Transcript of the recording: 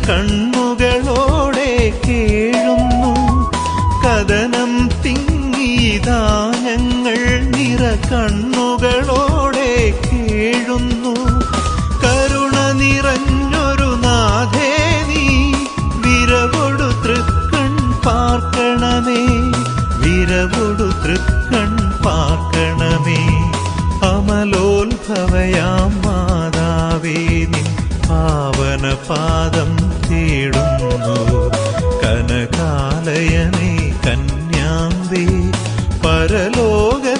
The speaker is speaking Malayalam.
കണ്ണുകളോടെ കേഴുന്നു. കഥനം തിങ്ങിയതാ ഞങ്ങൾ നിറ കണ്ണുകളോടെ കേഴുന്നു. കരുണ നിറഞ്ഞൊരു നാഥേ നീ വിരവൊടു തൃക്കൺ പാർക്കണമേ, വിരവൊടു തൃക്കൺ പാർക്കണമേ. അമലോത്ഭവയാം മാതാവേ നിൻ പാവന പാദം തേടുന്നു. കനകാലയനേ കന്യാംബേ പരലോക